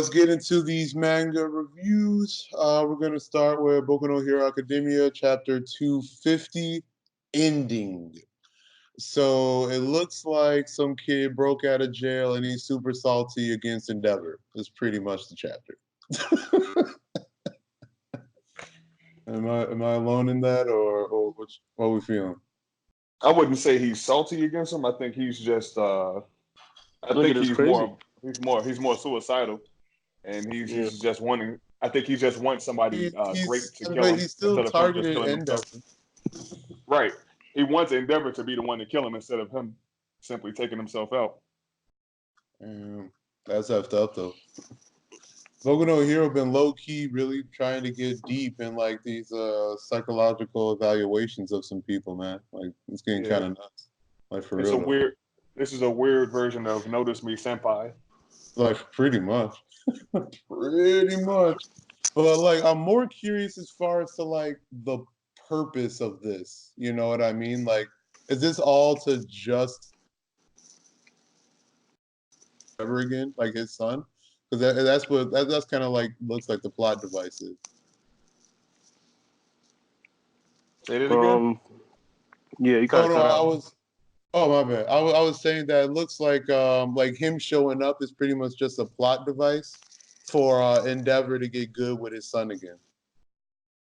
let's get into these manga reviews. We're going to start with Boku no Hero Academia, chapter 250, Ending. So it looks like some kid broke out of jail and he's super salty against Endeavor. That's pretty much the chapter. Am I alone in that, or what are we feeling? I wouldn't say he's salty against him. I think he's just I think he's more suicidal, and he's just wanting. I think he just wants somebody great to kill But him he's still instead of him just targeting killing Endeavor. himself. Right. He wants Endeavor to be the one to kill him instead of him simply taking himself out. That's effed up though. Boku no Hero been low key really trying to get deep in like these psychological evaluations of some people, man. Like it's getting kind of nuts. Like for real. This is a weird version of Notice Me Senpai. Like pretty much. Pretty much. But like I'm more curious as far as to like the purpose of this. You know what I mean? Like, is this all to just ever again, like his son? Because that's kind of like looks like the plot device is. Say it again. Yeah, you kind of cut out. Oh my bad. I was saying that it looks like him showing up is pretty much just a plot device for Endeavor to get good with his son again.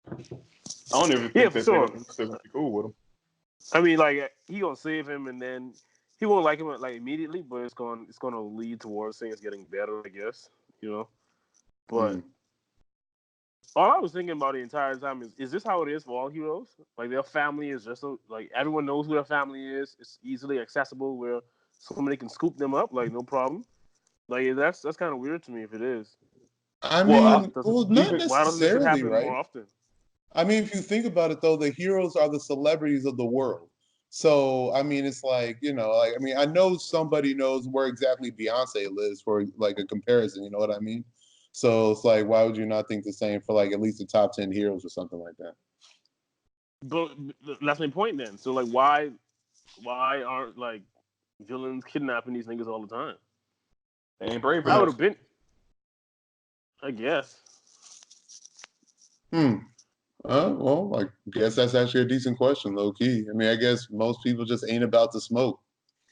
I don't even think that they're gonna be cool with him. I mean, like he gonna save him, and then he won't like him like immediately, but it's gonna lead towards things getting better, I guess. You know, but all I was thinking about the entire time is this how it is for all heroes? Like their family is just like everyone knows who their family is. It's easily accessible where somebody can scoop them up, like no problem. Like that's kind of weird to me if it is. I mean, not necessarily, why doesn't this happen right? more often? I mean, if you think about it, though, the heroes are the celebrities of the world. So, I mean, it's like, you know, like, I mean, I know somebody knows where exactly Beyonce lives for like a comparison, you know what I mean? So it's like, why would you not think the same for like at least the top 10 heroes or something like that? But that's my point then. So, like, why aren't like villains kidnapping these niggas all the time? They ain't brave enough. I would have been, I guess. Well, I guess that's actually a decent question, low key. I mean, I guess most people just ain't about to smoke.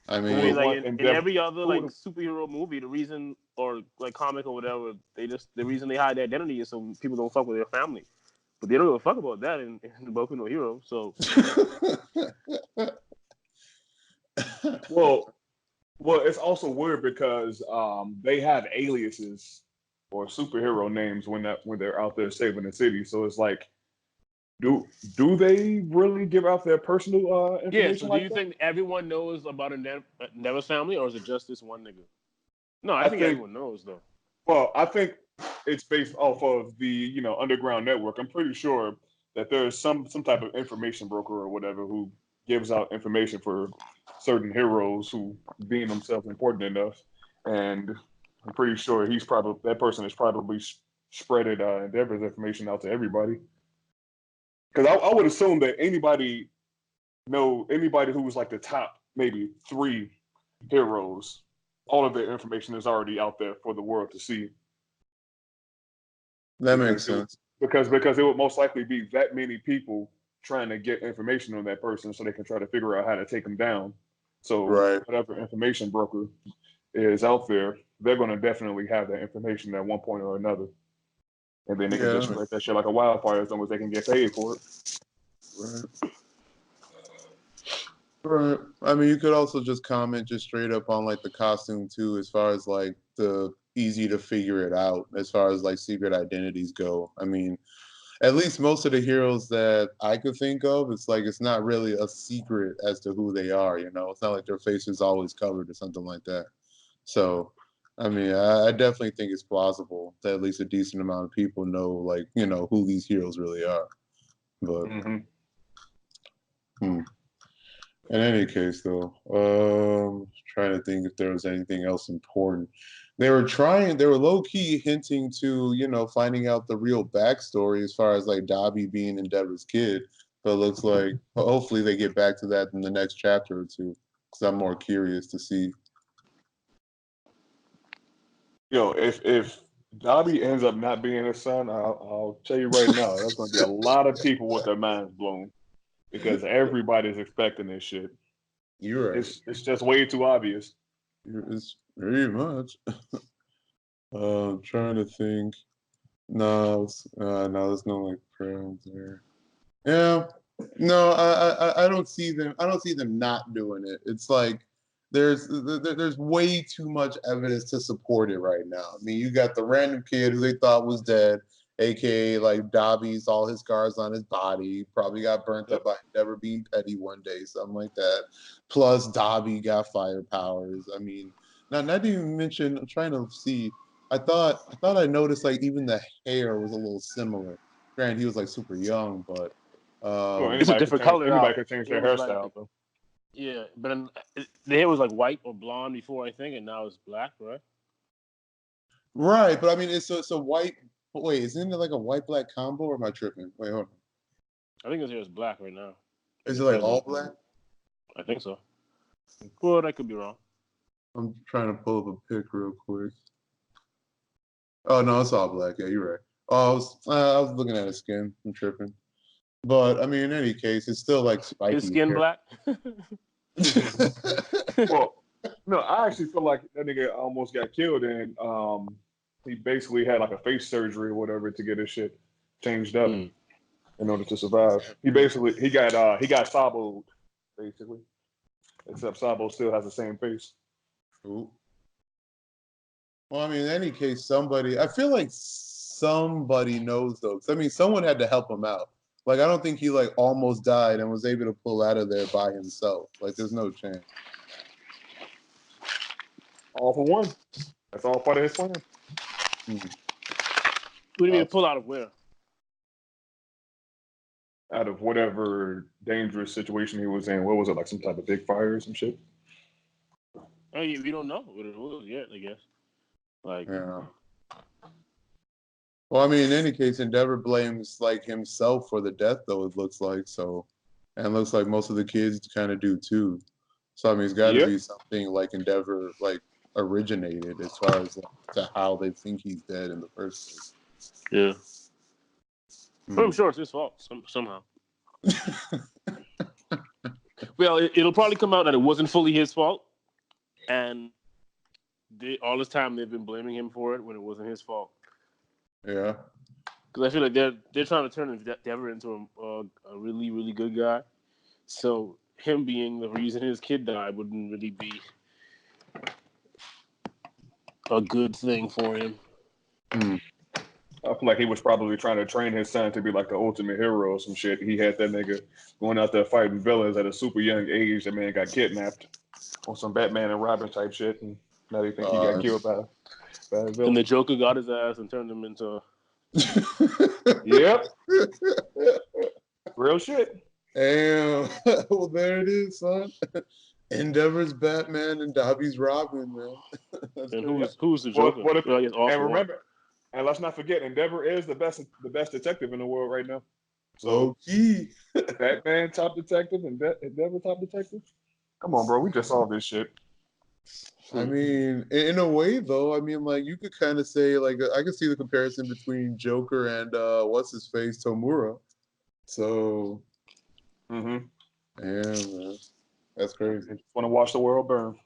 I mean like in every other like superhero movie, the reason or like comic or whatever, the reason they hide their identity is so people don't fuck with their family. But they don't give a fuck about that in the Boku no Hero. So, well, it's also weird because they have aliases or superhero names when they're out there saving the city. So it's like, do they really give out their personal information? Yeah. So do you think everyone knows about Endeavor's family, or is it just this one nigga? No, I think everyone knows though. Well, I think it's based off of the underground network. I'm pretty sure that there's some type of information broker or whatever who gives out information for certain heroes who deem themselves important enough, and I'm pretty sure that person is probably spreaded Endeavor's information out to everybody. Because I would assume that anybody who was like the top maybe 3 heroes, all of their information is already out there for the world to see. That makes sense. Because it would most likely be that many people trying to get information on that person so they can try to figure out how to take them down. So whatever information broker is out there, they're going to definitely have that information at one point or another. And then they can just spread that shit like a wildfire as long as they can get paid for it. Right. I mean, you could also just comment just straight up on like the costume too, as far as like the easy to figure it out, as far as like secret identities go. I mean, at least most of the heroes that I could think of, it's like it's not really a secret as to who they are. You know, it's not like their face is always covered or something like that. So, I mean, I definitely think it's plausible that at least a decent amount of people know, like, you know, who these heroes really are. But, in any case, though, trying to think if there was anything else important. They were low-key hinting to, you know, finding out the real backstory as far as, like, Dabi being Endeavor's kid. But it looks like, hopefully they get back to that in the next chapter or two, because I'm more curious to see. If Dabi ends up not being his son, I'll tell you right now, there's going to be a lot of people with their minds blown because everybody's expecting this shit. You're right. It's just way too obvious. It's very much. I'm trying to think. No, no, there's no like crowns there. Yeah, no, I don't see them. I don't see them not doing it. It's like there's way too much evidence to support it right now. I mean, you got the random kid who they thought was dead, aka like Dabi's all his scars on his body, probably got burnt up by Endeavor being petty one day, something like that. Plus, Dabi got fire powers. I mean, not to even mention. I'm trying to see. I thought I noticed like even the hair was a little similar. Granted, he was like super young, but Well, It's a different color now. anybody could change their It was like, hairstyle, though. yeah, but then the hair was like white or blonde before, I think, and now it's black, right? right. But I mean, it's a white. Wait, isn't it like a white black combo, or am I tripping? Wait, hold on. I think his hair is black right now. Is it like all black? I think so. Well, I could be wrong. I'm trying to pull up a pic real quick. Oh no, it's all black. Yeah, you're right. Oh, I was looking at his skin. I'm tripping. But I mean, in any case, it's still like spiky. His skin hair. black. Well, no, I actually feel like that nigga almost got killed, and he basically had like a face surgery or whatever to get his shit changed up in order to survive. He got Saboed, basically, except Sabo still has the same face. Ooh. Well, I mean, in any case, I feel like somebody knows though. 'Cause, I mean, someone had to help him out. Like, I don't think he like almost died and was able to pull out of there by himself. Like, there's no chance. All for one. That's all part of his plan. What do you mean to pull out of where? Out of whatever dangerous situation he was in. What was it, like some type of big fire or some shit? Oh, we don't know what it was yet, I guess. Like, Yeah. Well, I mean, in any case, Endeavor blames like himself for the death, though it looks like so, and it looks like most of the kids kind of do too. So I mean, it's got to be something like Endeavor like originated as far as like, to how they think he's dead in the first place. yeah. I'm sure it's his fault somehow. Well, it'll probably come out that it wasn't fully his fault, and all this time they've been blaming him for it when it wasn't his fault. Yeah. Because I feel like they're trying to turn Endeavor into a really, really good guy. So him being the reason his kid died wouldn't really be a good thing for him. I feel like he was probably trying to train his son to be like the ultimate hero or some shit. He had that nigga going out there fighting villains at a super young age. That man got kidnapped on some Batman and Robin type shit, and now they think he got killed by a villain. And the Joker got his ass and turned him into... Yep. Real shit. Damn. Well, there it is, son. Endeavor's Batman and Dabi's Robin, man. And who's the Joker? And remember, and let's not forget, Endeavor is the best detective in the world right now. So, Batman top detective and Endeavor top detective. Come on, bro. We just solved this shit. I mean, in a way, though, I mean, like, you could kind of say, like, I could see the comparison between Joker and, what's-his-face, Tomura. So, yeah, man. That's crazy. I just want to watch the world burn.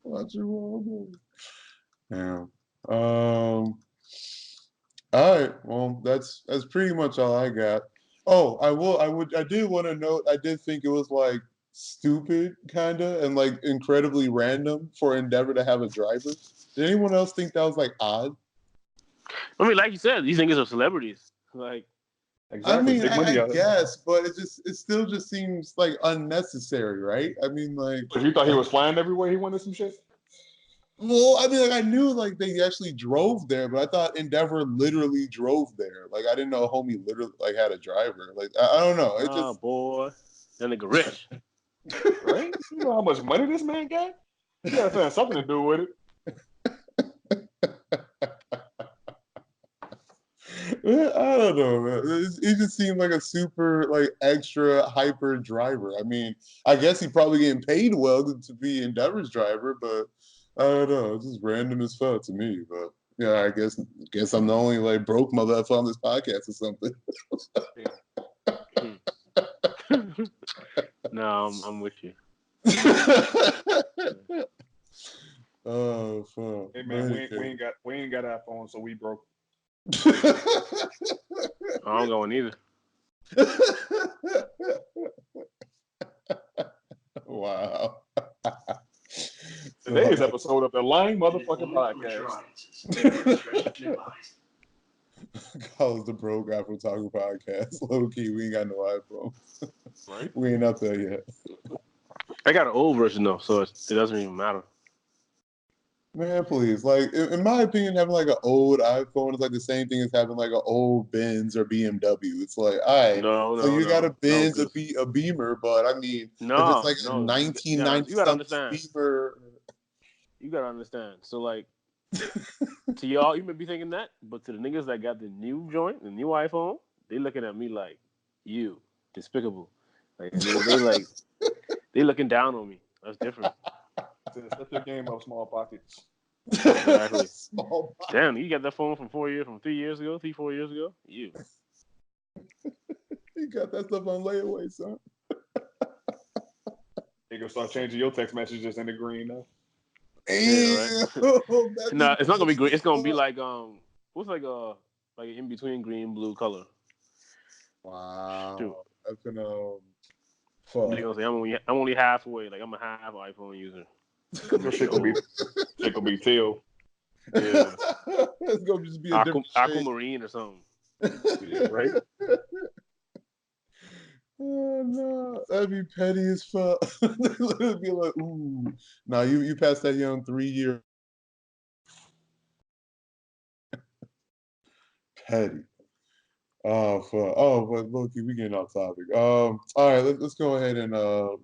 Watch the world burn. Yeah. All right. Well, that's pretty much all I got. Oh, I did want to note, I did think it was, like, stupid kind of and like incredibly random for Endeavor to have a driver. Did anyone else think that was like odd? I mean, like you said, these niggas are celebrities. Like, exactly. I mean, I guess, but it still just seems like unnecessary, right? I mean, like, because you thought he was flying everywhere he wanted some shit. Well, I mean, like I knew like they actually drove there, but I thought Endeavor literally drove there. Like I didn't know homie literally like had a driver. Like I don't know. It just boy, that nigga rich. Right? You know how much money this man got? He got to have something to do with it. I don't know, man. It just seemed like a super like extra hyper driver. I mean, I guess he probably getting paid well to be Endeavor's driver, but I don't know. It's just random as fuck to me, but yeah, I guess I'm the only like broke motherfucker on this podcast or something. No, I'm with you. Oh fuck. Hey man, we ain't got iPhone, so we broke. I don't go in either. Wow. Today's episode of the Lying Motherfucking Podcast. Call us the Broke AfrOtaku Podcast. Low key, we ain't got no iPhone. Right? We ain't up there yet. I got an old version though, so it doesn't even matter. Man, please. Like, in my opinion, having like an old iPhone is like the same thing as having like an old Benz or BMW. It's like, all right, so you got a Benz, a Beamer, but I mean, if it's like a 1990 something Beamer. You gotta understand. So like, to y'all, you may be thinking that, but to the niggas that got the new joint, the new iPhone, they looking at me like, you despicable. Like they looking down on me. That's different. It's such a game of small pockets. Exactly. Small pockets. Damn, you got that phone from 4 years ago? You. You got that stuff on layaway, son. You gonna start changing your text messages into green now. Yeah, right. No, it's not gonna be green. It's gonna be like what's like an in between green blue color. Wow. Shoot. That's gonna fuck. Gonna say I'm only halfway. Like I'm a half iPhone user. Your shit gonna be teal. Yeah. It's gonna just be a different aquamarine or something. Yeah, right? Oh no, that'd be petty as fuck. It'd be like, ooh, now you passed that young 3 year. Petty. Oh fuck. Oh, but Loki, we getting off topic. All right, let's go ahead and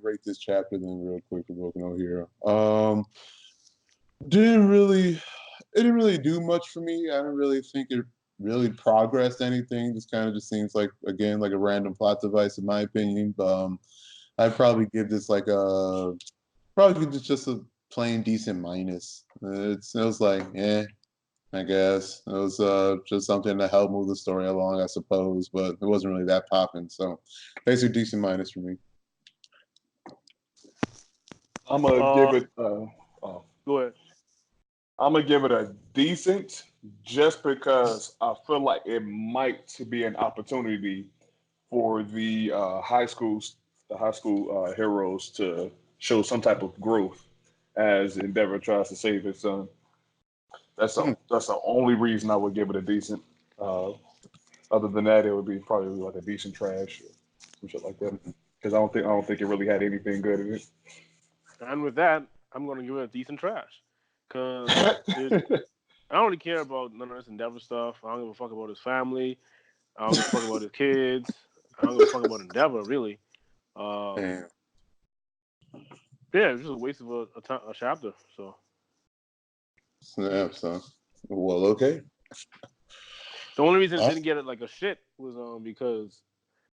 rate this chapter then real quick for Boku no Hero. It didn't really do much for me. I don't really think it really progressed anything. Just kind of just seems like, again, like a random plot device in my opinion. I'd probably give this like just a plain decent minus. It was like, I guess it was just something to help move the story along, I suppose, but it wasn't really that popping. So basically decent minus for me. I'm gonna give it go ahead. I'm gonna give it a decent, just because I feel like it might be an opportunity for the high school heroes to show some type of growth as Endeavor tries to save his son. That's the only reason I would give it a decent. Other than that, it would be probably like a decent trash or some shit like that. Because I don't think it really had anything good in it. And with that, I'm gonna give it a decent trash. Cause I don't really care about none of this Endeavor stuff. I don't give a fuck about his family. I don't give a fuck about his kids. I don't give a fuck about Endeavor, really. Yeah, it was just a waste of a chapter. So. Snap, son. Well, okay. The only reason it didn't get it like a shit was because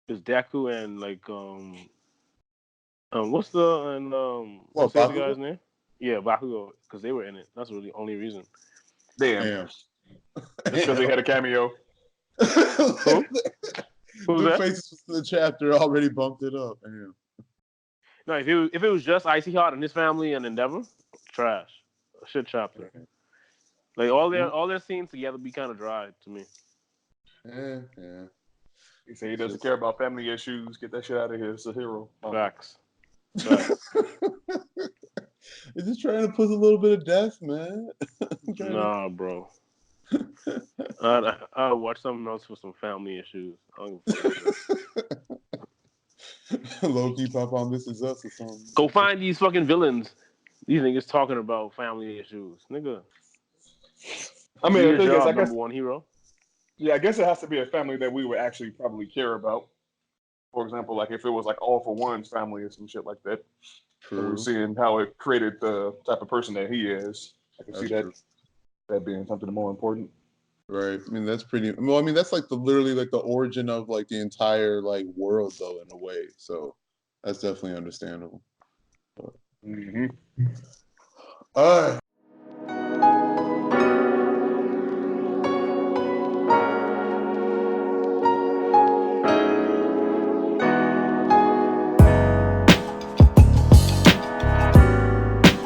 it's Deku and like what's the guy's name? Yeah, Bakugou, because they were in it. That's really the only reason. Damn. Because they had a cameo. Who? Who's the that? faces in the chapter already bumped it up. Damn. No, if it was just Icy Heart and his family and Endeavor, trash. A shit chapter. Like all their scenes together be kind of dry to me. Yeah. He said he doesn't care about family issues. Get that shit out of here. It's a hero. Facts. It's just trying to put a little bit of death, man. Nah, bro. I'll watch something else for some family issues. Low-key pop on This Is Us or something. Go find these fucking villains. These niggas talking about family issues. Nigga. I mean, the thing is, I guess, number one hero. Yeah, I guess it has to be a family that we would actually probably care about. For example, like if it was like All for One's family or some shit like that. True. So we're seeing how it created the type of person that he is. I can see that being something more important. Right. I mean, that's pretty. Well, I mean, that's like literally like the origin of like the entire like world, though, in a way. So that's definitely understandable. But,